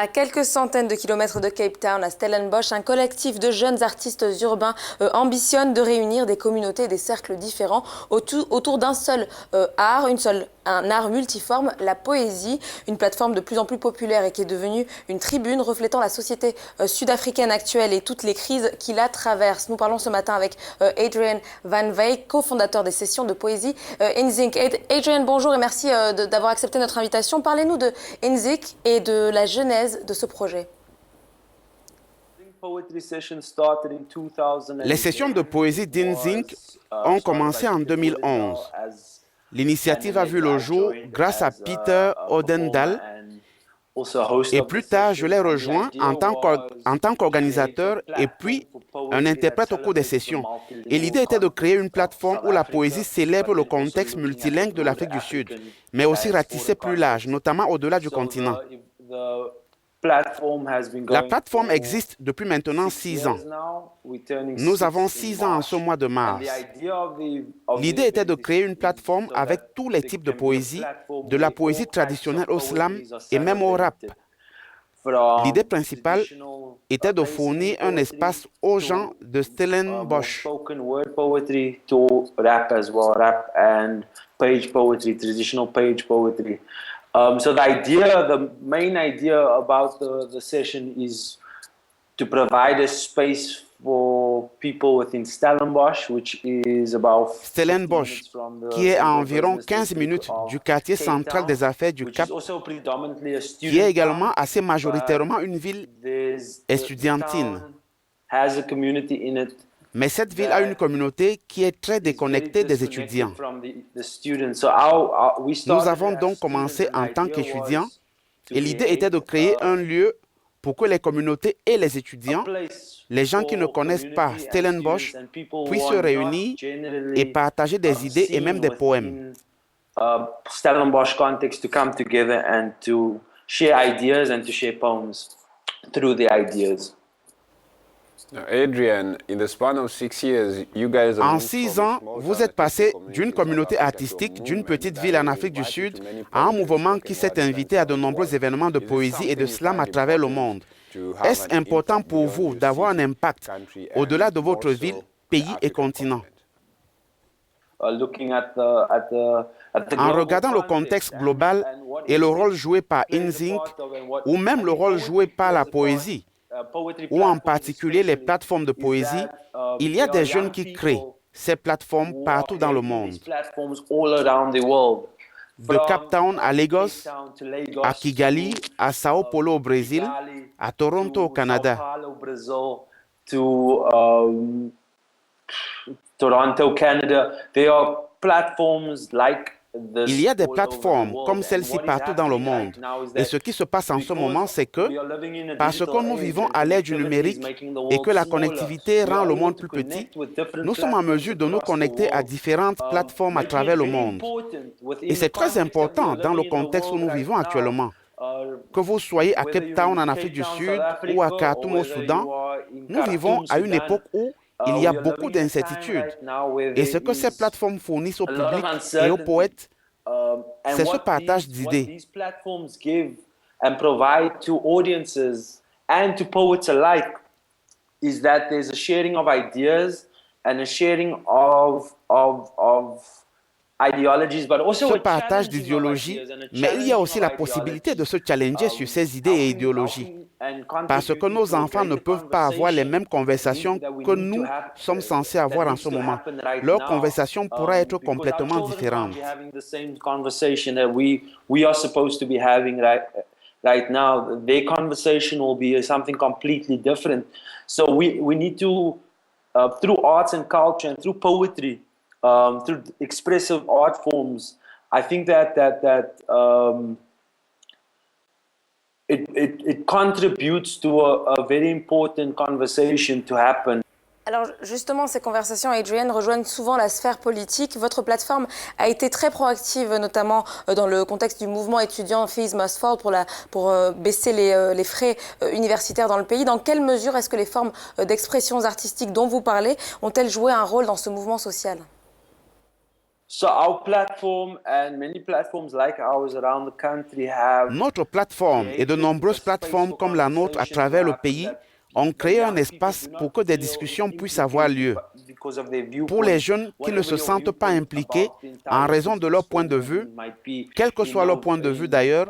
À quelques centaines de kilomètres de Cape Town, à Stellenbosch, un collectif de jeunes artistes urbains ambitionne de réunir des communautés et des cercles différents autour d'un seul art, un art multiforme, la poésie, une plateforme de plus en plus populaire et qui est devenue une tribune reflétant la société sud-africaine actuelle et toutes les crises qui la traversent. Nous parlons ce matin avec Adrian Van Wyk, cofondateur des sessions de poésie NZINC. Adrian, bonjour et merci d'avoir accepté notre invitation. Parlez-nous de NZINC et de la genèse de ce projet. Les sessions de poésie d'NZINC ont commencé en 2011. L'initiative a vu le jour grâce à Peter Odendaal et plus tard, je l'ai rejoint en tant qu'organisateur et puis un interprète au cours des sessions. Et l'idée était de créer une plateforme où la poésie célèbre le contexte multilingue de l'Afrique du Sud, mais aussi ratisser plus large, notamment au-delà du continent. La plateforme existe depuis maintenant 6 ans. Nous avons 6 ans en ce mois de mars. L'idée était de créer une plateforme avec tous les types de poésie, de la poésie traditionnelle au slam et même au rap. L'idée principale était de fournir un espace aux gens de Stellenbosch. So the main idea about the session is to provide a space for people within Stellenbosch, which is about Stellenbosch, qui est à environ 15 minutes du quartier central des affaires du Cap, qui est également assez majoritairement une ville estudiantine. Mais cette ville a une communauté qui est très déconnectée des étudiants. Nous avons donc commencé en tant qu'étudiants et l'idée était de créer un lieu pour que les communautés et les étudiants, les gens qui ne connaissent pas Stellenbosch, puissent se réunir et partager des idées et même des poèmes. Stellenbosch context to come together and to share ideas and to share poems through the ideas. Adrian, en 6 ans, vous êtes passé d'une communauté artistique d'une petite ville en Afrique du Sud à un mouvement qui s'est invité à de nombreux événements de poésie et de slam à travers le monde. Est-ce important pour vous d'avoir un impact au-delà de votre ville, pays et continent? En regardant le contexte global et le rôle joué par NZINC ou même le rôle joué par la poésie, ou en particulier les plateformes de poésie, il y a des jeunes qui créent ces plateformes partout dans le monde. De Cape Town à Lagos, à Kigali, à Sao Paulo au Brésil, à Toronto au Canada. Toronto, Canada, there are platforms like il y a des plateformes comme celle-ci partout dans le monde. Et ce qui se passe en ce moment, c'est que, parce que nous vivons à l'ère du numérique et que la connectivité rend le monde plus petit, nous sommes en mesure de nous connecter à différentes plateformes à travers le monde. Et c'est très important dans le contexte où nous vivons actuellement. Que vous soyez à Cape Town en Afrique du Sud ou à Khartoum au Soudan, nous vivons à une époque où il y a beaucoup d'incertitudes. Et ce que ces plateformes fournissent au public et aux poètes, c'est ce partage d'idées. And provide to audiences and to poets alike is that there's a sharing of ideas and a sharing of ideologies, but also ce partage d'idéologies, mais il y a aussi la possibilité de se challenger sur ces idées et idéologies. Parce que nos enfants ne peuvent pas avoir les mêmes conversations que nous sommes censés avoir en ce moment. Leur conversation pourra être complètement différente. Right now, their conversation will be something completely different. So we need to, through arts and culture and through poetry, through expressive art forms, I think that it contributes to a very important conversation to happen. Alors justement, ces conversations, Adrian, rejoignent souvent la sphère politique. Votre plateforme a été très proactive, notamment dans le contexte du mouvement étudiant Fees Must Fall pour baisser les frais universitaires dans le pays. Dans quelle mesure est-ce que les formes d'expressions artistiques dont vous parlez ont-elles joué un rôle dans ce mouvement social ? So our platform and many platforms like ours around the country have Notre plateforme et de nombreuses plateformes comme la nôtre à travers le pays ont créé un espace pour que des discussions puissent avoir lieu. Pour les jeunes qui ne se sentent pas impliqués en raison de leur point de vue, quel que soit leur point de vue d'ailleurs,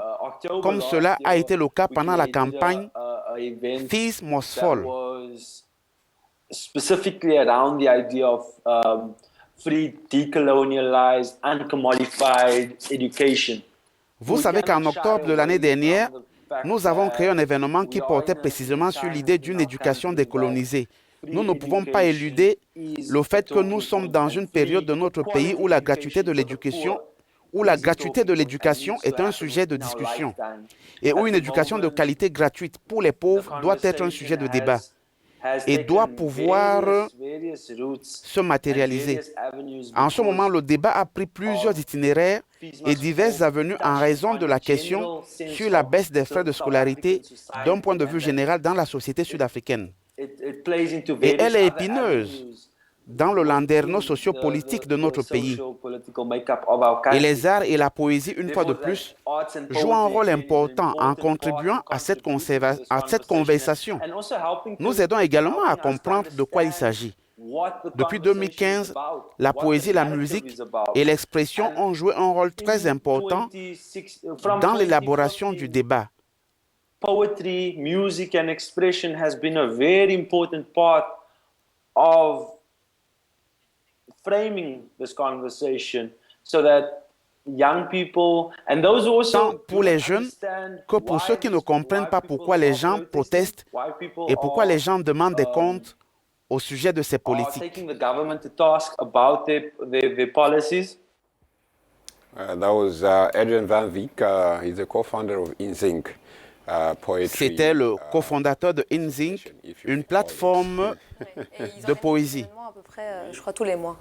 comme cela a été le cas pendant la campagne These Must Fall. Specifically around the idea of free, decolonialized, uncommodified education. Vous savez qu'en octobre de l'année dernière, nous avons créé un événement qui portait précisément sur l'idée d'une éducation décolonisée. Nous ne pouvons pas éluder le fait que nous sommes dans une période de notre pays où la gratuité de l'éducation est un sujet de discussion et où une éducation de qualité gratuite pour les pauvres doit être un sujet de débat et doit pouvoir se matérialiser. En ce moment, le débat a pris plusieurs itinéraires et diverses avenues en raison de la question sur la baisse des frais de scolarité d'un point de vue général dans la société sud-africaine. Et elle est épineuse dans le landerneau sociopolitique de notre pays. Et les arts et la poésie, une fois de plus, jouent un rôle important en contribuant à cette conversation. Nous aidons également à comprendre de quoi il s'agit. Depuis 2015, la poésie, la musique et l'expression ont joué un rôle très important dans l'élaboration du débat. Poetry, music and expression has been a very important part of framing this conversation so that young people and those who also tant pour les jeunes que pour ceux qui ne comprennent pas pourquoi les gens protestent et pourquoi les gens demandent des comptes au sujet de ces politiques. taking the government to task about their policies. That was Adrian Van Wyk. He's the co-founder of InSync. C'était le cofondateur de InSync, une plateforme de poésie. À peu près, je crois, tous les mois.